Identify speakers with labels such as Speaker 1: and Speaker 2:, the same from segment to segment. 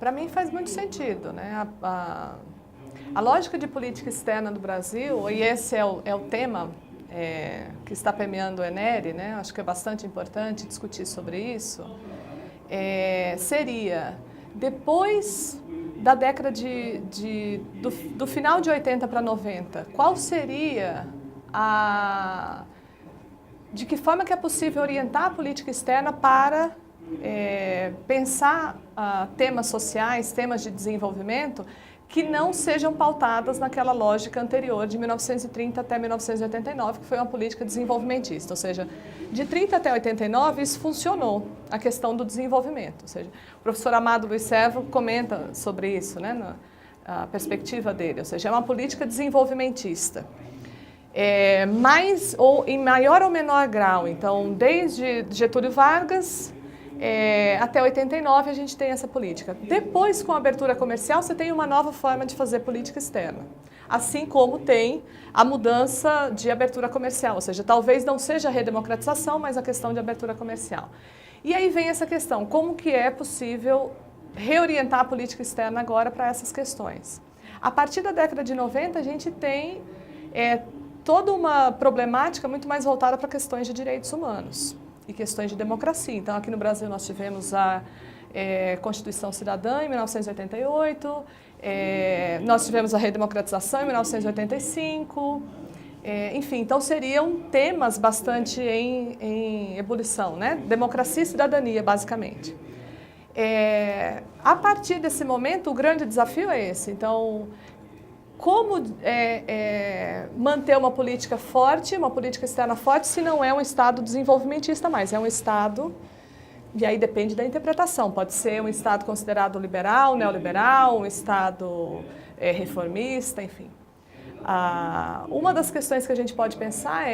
Speaker 1: Para mim faz muito sentido, né? A lógica de política externa do Brasil, e esse é o tema que está permeando o ENERE, né? Acho que é bastante importante discutir sobre isso, seria, depois da década do final de 80 para 90, qual seria de que forma que é possível orientar a política externa para pensar temas sociais, temas de desenvolvimento, que não sejam pautadas naquela lógica anterior de 1930 até 1989, que foi uma política desenvolvimentista. Ou seja, de 30 até 89 isso funcionou, a questão do desenvolvimento. Ou seja, o professor Amado Luiz Servo comenta sobre isso, né, na perspectiva dele. Ou seja, é uma política desenvolvimentista. Mas, ou em maior ou menor grau, então, desde Getúlio Vargas até 89 a gente tem essa política. Depois, com a abertura comercial, você tem uma nova forma de fazer política externa. Assim como tem a mudança de abertura comercial, ou seja, talvez não seja a redemocratização, mas a questão de abertura comercial. E aí vem essa questão, como que é possível reorientar a política externa agora para essas questões? A partir da década de 90, a gente tem toda uma problemática muito mais voltada para questões de direitos humanos e questões de democracia. Então, aqui no Brasil nós tivemos a Constituição Cidadã em 1988, nós tivemos a redemocratização em 1985, enfim, então seriam temas bastante em ebulição, né? Democracia e cidadania, basicamente. A partir desse momento, o grande desafio é esse. Então, como manter uma política forte, uma política externa forte, se não é um Estado desenvolvimentista mais, é um Estado, e aí depende da interpretação, pode ser um Estado considerado liberal, neoliberal, um Estado reformista, enfim. Uma das questões que a gente pode pensar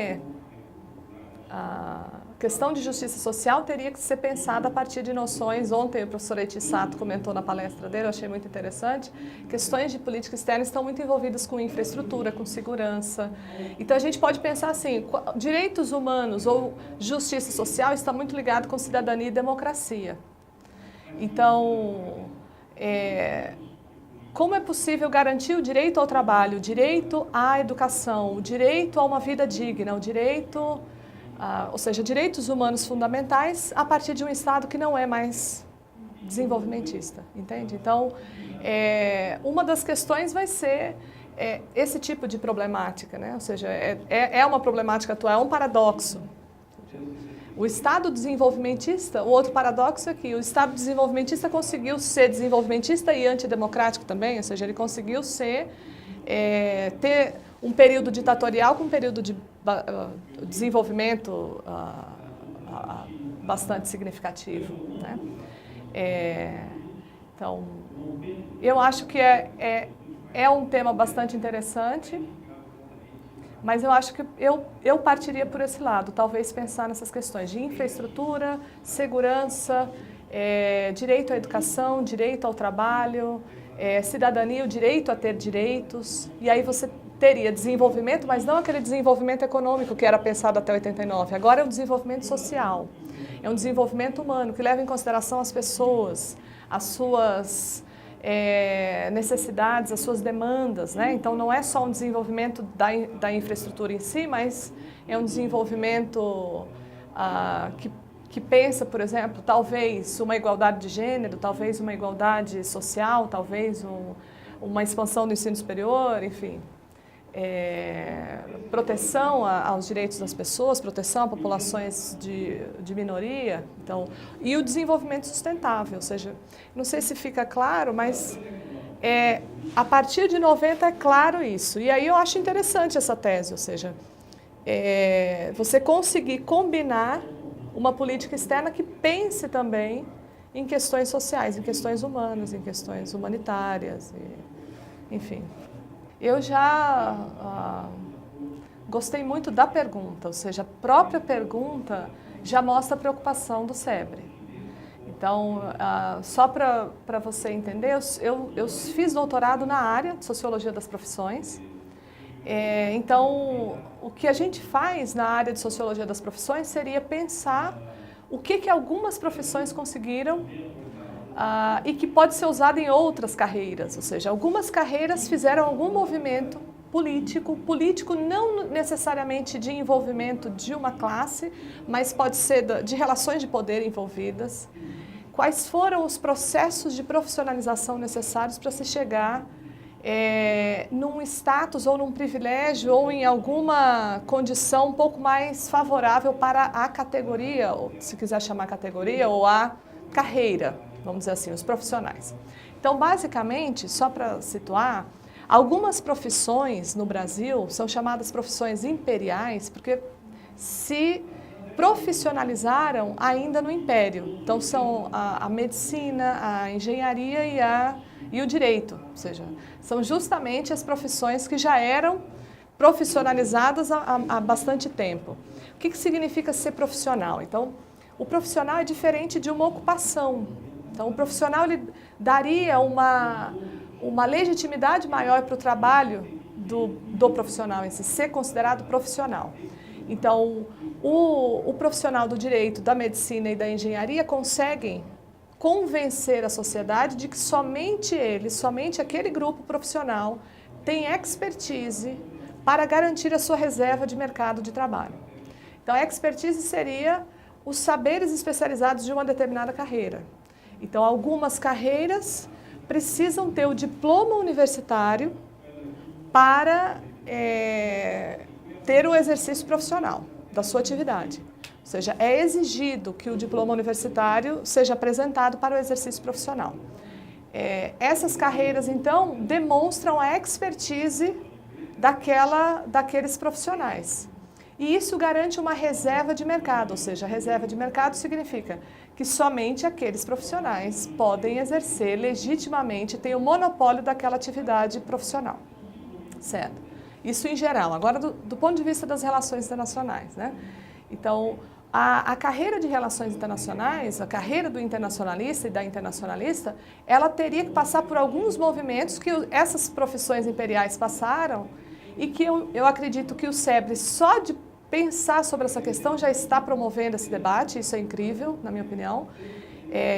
Speaker 1: a questão de justiça social teria que ser pensada a partir de noções, ontem o professor Eiti Sato comentou na palestra dele, eu achei muito interessante, questões de política externa estão muito envolvidas com infraestrutura, com segurança. Então a gente pode pensar assim, direitos humanos ou justiça social está muito ligado com cidadania e democracia. Então, como é possível garantir o direito ao trabalho, o direito à educação, o direito a uma vida digna, o direito... ou seja, direitos humanos fundamentais a partir de um Estado que não é mais desenvolvimentista, entende? Então, uma das questões vai ser esse tipo de problemática, né? Ou seja, é uma problemática atual, é um paradoxo. O Estado desenvolvimentista, o outro paradoxo é que o Estado desenvolvimentista conseguiu ser desenvolvimentista e antidemocrático também, ou seja, ele conseguiu ter um período ditatorial com um período de desenvolvimento bastante significativo, né? Então, eu acho que é um tema bastante interessante, mas eu acho que eu partiria por esse lado, talvez pensar nessas questões de infraestrutura, segurança, direito à educação, direito ao trabalho, cidadania, o direito a ter direitos, e aí você teria desenvolvimento, mas não aquele desenvolvimento econômico que era pensado até 89. Agora é um desenvolvimento social, é um desenvolvimento humano que leva em consideração as pessoas, as suas necessidades, as suas demandas, né? Então não é só um desenvolvimento da infraestrutura em si, mas é um desenvolvimento que pensa, por exemplo, talvez uma igualdade de gênero, talvez uma igualdade social, talvez uma expansão do ensino superior, enfim. Proteção aos direitos das pessoas, proteção a populações de minoria, então, e o desenvolvimento sustentável, ou seja, não sei se fica claro, mas a partir de 90 é claro isso. E aí eu acho interessante essa tese, ou seja, você conseguir combinar uma política externa que pense também em questões sociais, em questões humanas, em questões humanitárias, enfim. Eu já gostei muito da pergunta, ou seja, a própria pergunta já mostra a preocupação do SEBRE. Então, só para você entender, eu fiz doutorado na área de Sociologia das Profissões. Então, o que a gente faz na área de Sociologia das Profissões seria pensar o que algumas profissões conseguiram e que pode ser usado em outras carreiras, ou seja, algumas carreiras fizeram algum movimento político não necessariamente de envolvimento de uma classe, mas pode ser de relações de poder envolvidas. Quais foram os processos de profissionalização necessários para se chegar num status ou num privilégio ou em alguma condição um pouco mais favorável para a categoria, ou se quiser chamar categoria, ou a carreira, vamos dizer assim, os profissionais. Então, basicamente, só para situar, algumas profissões no Brasil são chamadas profissões imperiais porque se profissionalizaram ainda no Império. Então, são a medicina, a engenharia e o direito, ou seja, são justamente as profissões que já eram profissionalizadas há bastante tempo. O que significa ser profissional? Então, o profissional é diferente de uma ocupação. Então, o profissional ele daria uma legitimidade maior para o trabalho do profissional em si, ser considerado profissional. Então, o profissional do direito, da medicina e da engenharia conseguem convencer a sociedade de que somente ele, somente aquele grupo profissional tem expertise para garantir a sua reserva de mercado de trabalho. Então, a expertise seria os saberes especializados de uma determinada carreira. Então, algumas carreiras precisam ter o diploma universitário para ter o exercício profissional da sua atividade. Ou seja, é exigido que o diploma universitário seja apresentado para o exercício profissional. Essas carreiras, então, demonstram a expertise daqueles profissionais. E isso garante uma reserva de mercado, ou seja, a reserva de mercado significa que somente aqueles profissionais podem exercer legitimamente, têm o monopólio daquela atividade profissional, certo? Isso em geral. Agora, do ponto de vista das relações internacionais, né? Então, a carreira de relações internacionais, a carreira do internacionalista e da internacionalista, ela teria que passar por alguns movimentos que essas profissões imperiais passaram e que eu acredito que o SEBRE, só de pensar sobre essa questão, já está promovendo esse debate, isso é incrível, na minha opinião.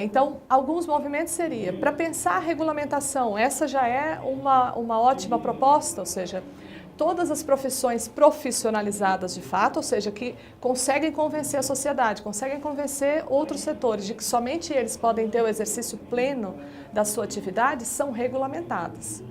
Speaker 1: Então, alguns movimentos seria, para pensar a regulamentação, essa já é uma ótima proposta, ou seja, todas as profissões profissionalizadas de fato, ou seja, que conseguem convencer a sociedade, conseguem convencer outros setores de que somente eles podem ter o exercício pleno da sua atividade, são regulamentadas.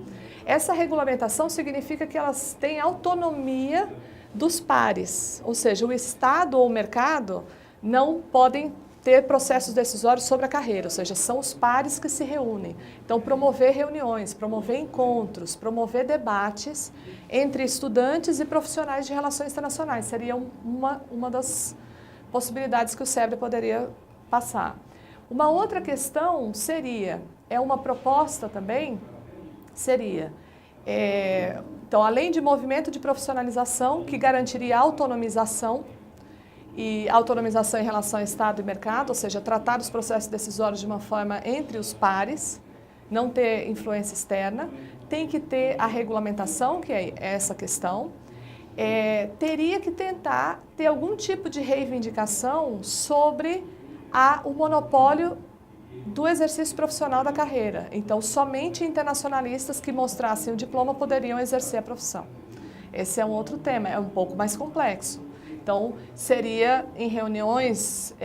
Speaker 1: Essa regulamentação significa que elas têm autonomia dos pares, ou seja, o Estado ou o mercado não podem ter processos decisórios sobre a carreira, ou seja, são os pares que se reúnem. Então, promover reuniões, promover encontros, promover debates entre estudantes e profissionais de relações internacionais seria uma das possibilidades que o SEBRE poderia passar. Uma outra questão seria, uma proposta também, seria, então, além de movimento de profissionalização, que garantiria autonomização, e autonomização em relação ao Estado e mercado, ou seja, tratar os processos decisórios de uma forma entre os pares, não ter influência externa, tem que ter a regulamentação, que é essa questão, teria que tentar ter algum tipo de reivindicação sobre o monopólio do exercício profissional da carreira. Então, somente internacionalistas que mostrassem o diploma poderiam exercer a profissão. Esse é um outro tema, é um pouco mais complexo. Então, seria em reuniões,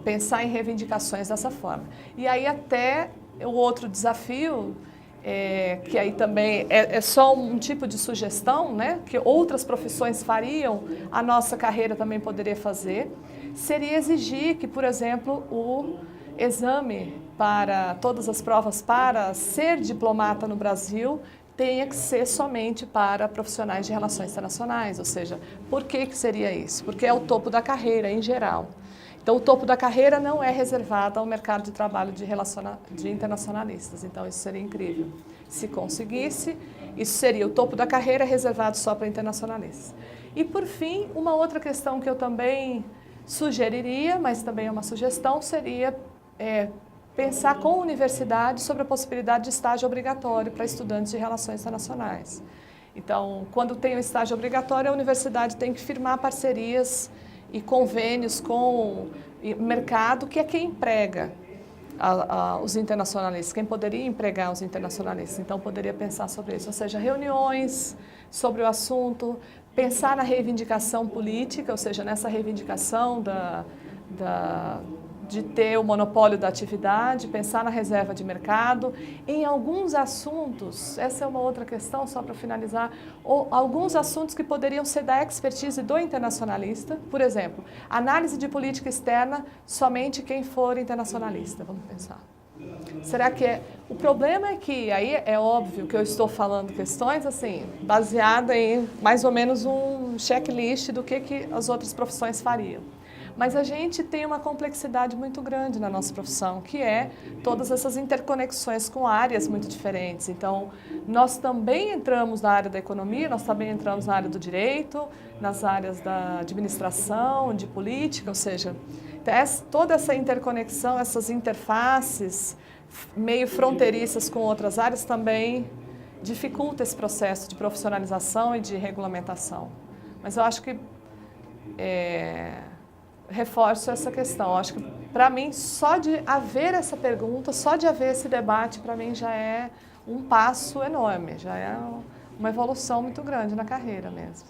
Speaker 1: pensar em reivindicações dessa forma. E aí até o outro desafio, que aí também é só um tipo de sugestão, né, que outras profissões fariam, a nossa carreira também poderia fazer, seria exigir que, por exemplo, o exame para todas as provas para ser diplomata no Brasil tenha que ser somente para profissionais de relações internacionais, ou seja, por que seria isso? Porque é o topo da carreira em geral. Então, o topo da carreira não é reservado ao mercado de trabalho de internacionalistas, então isso seria incrível. Se conseguisse, isso seria o topo da carreira reservado só para internacionalistas. E, por fim, uma outra questão que eu também sugeriria, mas também é uma sugestão, seria pensar com a universidade sobre a possibilidade de estágio obrigatório para estudantes de relações internacionais. Então, quando tem o estágio obrigatório, a universidade tem que firmar parcerias e convênios com o mercado, que é quem emprega. os internacionalistas, quem poderia empregar os internacionalistas. Então, poderia pensar sobre isso, ou seja, reuniões sobre o assunto, pensar na reivindicação política, ou seja, nessa reivindicação de ter o monopólio da atividade, pensar na reserva de mercado. Em alguns assuntos, essa é uma outra questão, só para finalizar, alguns assuntos que poderiam ser da expertise do internacionalista, por exemplo, análise de política externa, somente quem for internacionalista, vamos pensar. Será que é... O problema é que, aí é óbvio que eu estou falando questões assim, baseada em mais ou menos um checklist do que as outras profissões fariam. Mas a gente tem uma complexidade muito grande na nossa profissão, que é todas essas interconexões com áreas muito diferentes. Então, nós também entramos na área da economia, nós também entramos na área do direito, nas áreas da administração, de política, ou seja, toda essa interconexão, essas interfaces meio fronteiriças com outras áreas também dificulta esse processo de profissionalização e de regulamentação. Mas eu acho que reforço essa questão. Eu acho que, para mim, só de haver essa pergunta, só de haver esse debate, para mim já é um passo enorme, já é uma evolução muito grande na carreira mesmo.